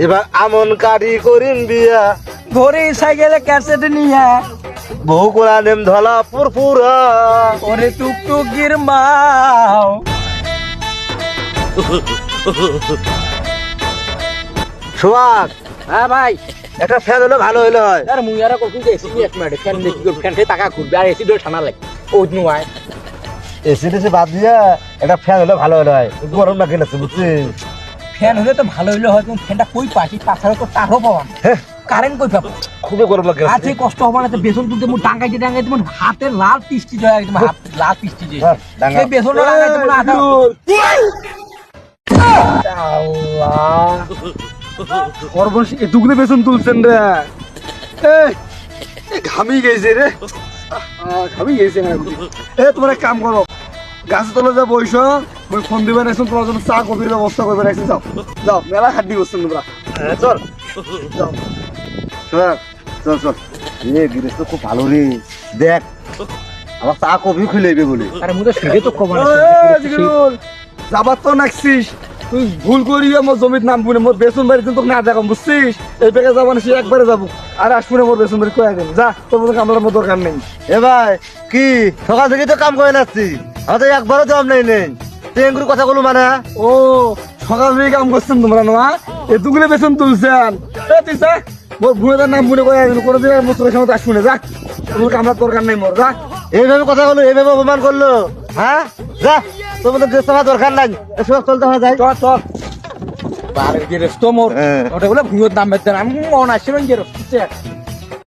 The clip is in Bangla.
এবার আমন কাঠি করিম বিয়া ঘরে সাইকেলে ক্যাসেট নিয়ে বহু কোলা নেম ধলা পুরপুরা ওরে টুকটুকির মাও সোহাগ হ্যাঁ ভাই একটা ফ্যান হলে ভালো হইলে হয়। আরে মুই আর কখন যে এসি এক মিনিট ফ্যান দেখি ফ্যান থেকে টাকা ঘুরবে আর এসি ডোর ঠান্ডা লাগে ওই নয় এসি টেসি বাদ দিয়া একটা ফ্যান হলে ভালো হইলে হয়, গরম না কিনেছে বুঝছিস। ফ্যান হলে তো ভালো হইলে হয় কিন্তু ফ্যানটা কই পাচ্ছি তাছাড়া তো তারও পাওয়া হ্যাঁ, কারেন্ট কই পাবো খুবই গরম লাগে। আছে কষ্ট হবে না তো বেসন তুলতে মু ডাঙ্গাইতে ডাঙ্গাইতে মন হাতে লাল পিস্টি যায় একদম হাত লাল পিস্টি যায় হ্যাঁ, ডাঙ্গা। এই বেসন ডাঙ্গাইতে মন আটা আল্লাহ সর্বশ এটুকুনে বেতন তুলছেন রে, ঘামি গেছে রে, ঘামি গেছে। তোমার এক কাম করো, গাছ তলে যা বইস, মই ফোন দিবে রাখছো তোমার জন্য চা কফির ব্যবস্থা করবে রাখছি। যাও যাও, মেলা খাটি করছেন তোমরা। চল যাও, চল চল। এ গিরিশ তো খুব ভালো রে, দেখ আমার চা কফি খুলে বলে। আরে মু তো সেটাই তো কব না যাবার তো নাকছিস তুই, ভুল করি আমার জমির নাম শুনে মোর বেসন বাড়ি তোকে না দেখাম বুঝছিস। এই বেগে যাবো না, সে একবারে যাবো আর আসবো মোর বেসন বাড়ি কয়ে গেল। যা তোর মতো কামড়ার মতো দরকার নেই। এ ভাই কি সকাল থেকে তো কাম করে নাচ্ছি, আমার তো একবারও জব নেই নেই টেঙ্গুর কথা বলো মানে। ও সকাল থেকে কাম করছেন তোমরা না, এতগুলো বেসন তুলছেন। তুই যা মোর ভুঁয়েদার নাম মনে করে গেল, কোনো দিন মোর তোর সামনে আসবো না। যা তোর কামড়ার দরকার নেই মোর। যা এইভাবে কথা বলো, এইভাবে অপমান করলো। হ্যাঁ যা, তোর মতো ড্রেস আমার দরকার নাই, এসব চলতে হয়। যাই চল চল বারে গেরেস তো মোর ওটা বলে ভুঁয়োর দাম বেচতেন আমি মন আসছিল গেরস